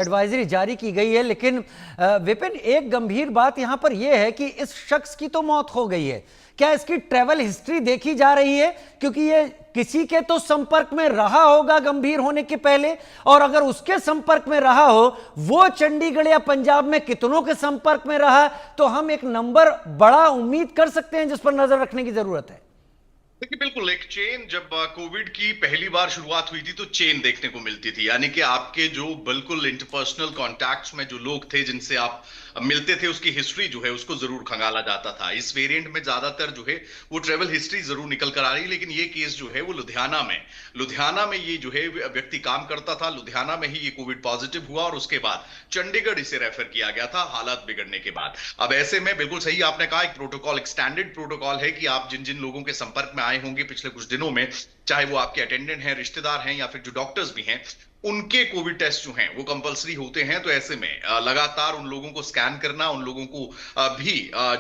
Advisory जारी की गई है, लेकिन विपिन, एक गंभीर बात यहां पर यह है कि इस शख्स की तो मौत हो गई है। क्या इसकी ट्रैवल हिस्ट्री देखी जा रही है? क्योंकि ये किसी के तो संपर्क में रहा होगा गंभीर होने के पहले, और अगर उसके संपर्क में रहा हो, वो चंडीगढ़ या पंजाब में कितनों के संपर्क में रहा, तो हम एक नंबर बड़ा उम्मीद कर सकते हैं जिस पर नजर रखने की जरूरत है। देखिए, बिल्कुल एक चेन, जब कोविड की पहली बार शुरुआत हुई थी तो चेन देखने को मिलती थी, यानी कि आपके जो बिल्कुल इंटरपर्सनल कॉन्टैक्ट्स में जो लोग थे जिनसे आप मिलते थे, उसकी हिस्ट्री जो है उसको जरूर खंगाला जाता था। इस वेरिएंट में ज्यादातर जो है वो ट्रेवल हिस्ट्री जरूर निकल कर आ रही है, लेकिन ये केस जो है वो लुधियाना में ये जो है व्यक्ति काम करता था। लुधियाना में ही ये कोविड पॉजिटिव हुआ और उसके बाद चंडीगढ़ इसे रेफर किया गया था हालात बिगड़ने के बाद। अब ऐसे में बिल्कुल सही आपने कहा, एक प्रोटोकॉल, एक स्टैंडर्ड प्रोटोकॉल है कि आप जिन जिन लोगों के संपर्क में आए होंगे पिछले कुछ दिनों में, चाहे वो आपके अटेंडेंट हैं, रिश्तेदार हैं या फिर जो डॉक्टर्स भी हैं, उनके कोविड टेस्ट जो हैं वो कंपलसरी होते हैं। तो ऐसे में लगातार उन लोगों को स्कैन करना, उन लोगों को भी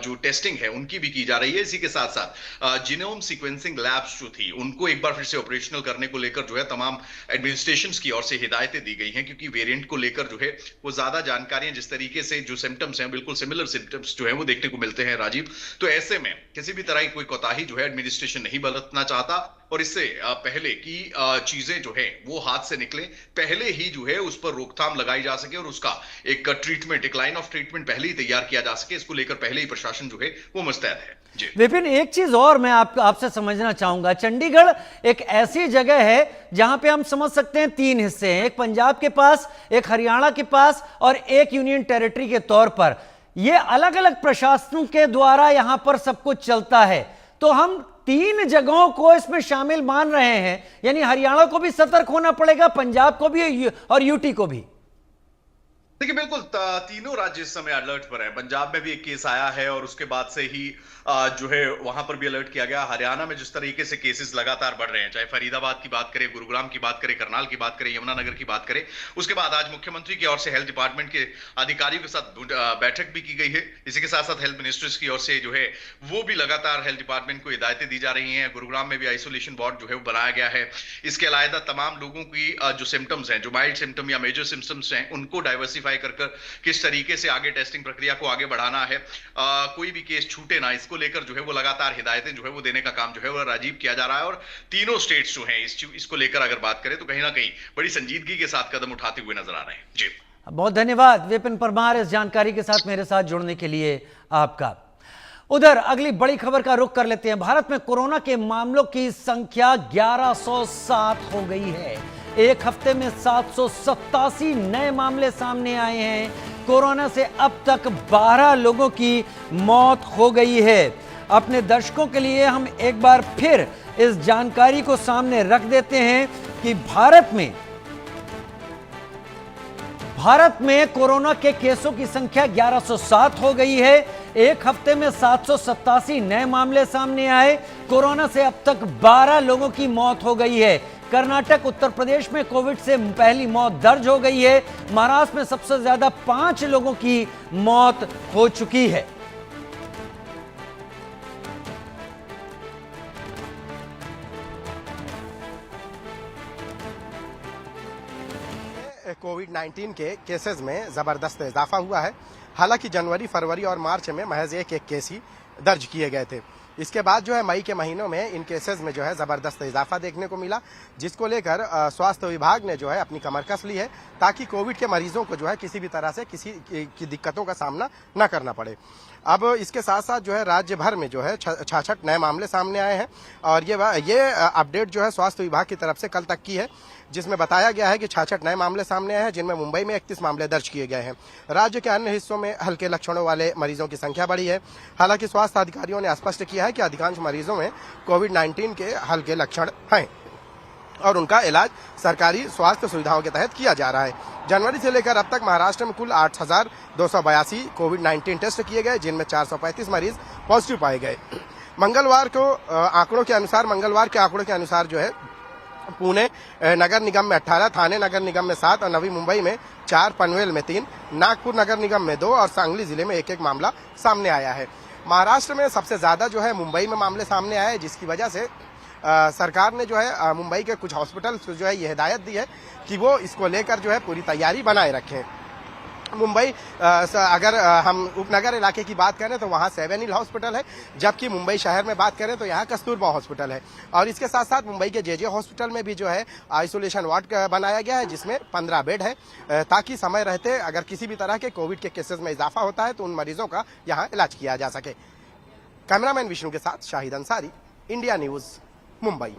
जो टेस्टिंग है उनकी भी की जा रही है। इसी के साथ साथ जीनोम सीक्वेंसिंग लैब्स जो थी उनको एक बार फिर से ऑपरेशनल करने को लेकर जो है तमाम एडमिनिस्ट्रेशंस की ओर से हिदायतें दी गई हैं, क्योंकि वेरिएंट को लेकर जो है वो ज्यादा जानकारियां, जिस तरीके से जो सिम्टम्स हैं बिल्कुल सिमिलर सिम्टम्स जो है वो देखने को मिलते हैं राजीव। तो ऐसे में किसी भी तरह की कोई कोताही जो है एडमिनिस्ट्रेशन नहीं बरतना चाहता, और इससे पहले की चीजें जो है वो हाथ से निकले, पहले ही जो है उस पर रोकथाम लगाई जा सके और उसका एक ट्रीटमेंट, एक लाइन ऑफ ट्रीटमेंट पहले ही तैयार किया जा सके, इसको लेकर पहले ही प्रशासन जो है वो मुस्तैद है। जी विपिन, एक चीज और मैं आपसे समझना चाहूंगा। चंडीगढ़ एक ऐसी जगह है जहां पे हम समझ सकते हैं तीन हिस्से हैं, एक पंजाब के पास, एक हरियाणा के पास और एक यूनियन टेरिटरी के तौर पर। ये अलग अलग प्रशासनों के द्वारा यहां पर सब कुछ चलता है, तो हम तीन जगहों को इसमें शामिल मान रहे हैं, यानी हरियाणा को भी सतर्क होना पड़ेगा, पंजाब को भी और यूटी को भी। देखिए, बिल्कुल तीनों राज्य इस समय अलर्ट पर हैं। पंजाब में भी एक केस आया है और उसके बाद से ही जो है वहां पर भी अलर्ट किया गया। हरियाणा में जिस तरीके से केसेस लगातार बढ़ रहे हैं, चाहे फरीदाबाद की बात करें, गुरुग्राम की बात करें, करनाल की बात करें, यमुनानगर की बात करें, उसके बाद आज मुख्यमंत्री की ओर से हेल्थ डिपार्टमेंट के अधिकारियों के साथ बैठक भी की गई है। इसी के साथ साथ हेल्थ मिनिस्ट्रीज की ओर से जो है वो भी लगातार हेल्थ डिपार्टमेंट को हिदायतें दी जा रही हैं। गुरुग्राम में भी आइसोलेशन वार्ड जो है वो बनाया गया है। इसके अलावा तमाम लोगों की जो सिम्टम्स हैं, जो माइल्ड सिम्टम या मेजर सिम्टम्स हैं, उनको डाइवर्सिफाई कर किस तरीके से आगे टेस्टिंग प्रक्रिया को आगे बढ़ाना है, कोई भी केस छूटे ना, इसको लेकर जो है वो लगातार हिदायतें जो है वो देने का काम जो है वो राजीव किया जा रहा है। और तीनों स्टेट्स जो हैं इसको लेकर अगर बात करें तो कहीं ना कहीं बड़ी संजीदगी के साथ कदम उठाते हुए नजर आ रहे हैं। जी बहुत धन्यवाद विपिन परमार, इस जानकारी के साथ मेरे साथ जुड़ने के लिए आपका। उधर अगली बड़ी खबर का रुख कर लेते हैं। भारत में कोरोना के मामलों की संख्या 1107 हो गई है। एक हफ्ते में 787 नए मामले सामने आए हैं। कोरोना से अब तक 12 लोगों की मौत हो गई है। अपने दर्शकों के लिए हम एक बार फिर इस जानकारी को सामने रख देते हैं कि भारत में कोरोना के केसों की संख्या 1107 हो गई है। एक हफ्ते में 787 नए मामले सामने आए। कोरोना से अब तक 12 लोगों की मौत हो गई है। कर्नाटक, उत्तर प्रदेश में कोविड से पहली मौत दर्ज हो गई है। महाराष्ट्र में सबसे ज्यादा 5 लोगों की मौत हो चुकी है। कोविड-19 के केसेस में जबरदस्त इजाफा हुआ है। हालांकि जनवरी, फरवरी और मार्च में महज एक केस ही दर्ज किए गए थे। इसके बाद जो है मई के महीनों में इन केसेस में जो है जबरदस्त इजाफा देखने को मिला, जिसको लेकर स्वास्थ्य विभाग ने जो है अपनी कमर कस ली है, ताकि कोविड के मरीजों को जो है किसी भी तरह से किसी की दिक्कतों का सामना न करना पड़े। अब इसके साथ साथ जो है राज्य भर में जो है 66 नए मामले सामने आए हैं, और ये अपडेट जो है स्वास्थ्य विभाग की तरफ से कल तक की है, जिसमें बताया गया है कि 66 नए मामले सामने आए हैं, जिनमें मुंबई में 31 मामले दर्ज किए गए हैं। राज्य के अन्य हिस्सों में हल्के लक्षणों वाले मरीजों की संख्या बढ़ी है। हालांकि स्वास्थ्य अधिकारियों ने स्पष्ट किया है कि अधिकांश मरीजों में कोविड-19 के हल्के लक्षण हैं और उनका इलाज सरकारी स्वास्थ्य सुविधाओं के तहत किया जा रहा है। जनवरी से लेकर अब तक महाराष्ट्र में कुल 8,282 कोविड-19 टेस्ट किए गए, जिनमें 435 मरीज पॉजिटिव पाए गए। मंगलवार के आंकड़ों के अनुसार जो है पुणे नगर निगम में 18, थाने नगर निगम में 7 और नवी मुंबई में 4, पनवेल में 3, नागपुर नगर निगम में 2 और सांगली जिले में 1-1 मामला सामने आया है। महाराष्ट्र में सबसे ज्यादा जो है मुंबई में मामले सामने आए, जिसकी वजह से सरकार ने जो है मुंबई के कुछ हॉस्पिटल को जो है ये हिदायत दी है कि वो इसको लेकर जो है पूरी तैयारी बनाए रखें। मुंबई अगर हम उपनगर इलाके की बात करें तो वहां 7 हिल हॉस्पिटल है, जबकि मुंबई शहर में बात करें तो यहाँ कस्तूरबा हॉस्पिटल है। और इसके साथ साथ मुंबई के जेजे हॉस्पिटल में भी जो है आइसोलेशन वार्ड बनाया गया है, जिसमें 15 बेड है, ताकि समय रहते अगर किसी भी तरह के कोविड के केसेस में इजाफा होता है तो उन मरीजों का यहाँ इलाज किया जा सके। कैमरामैन विष्णु के साथ शाहिद अंसारी, इंडिया न्यूज, मुंबई।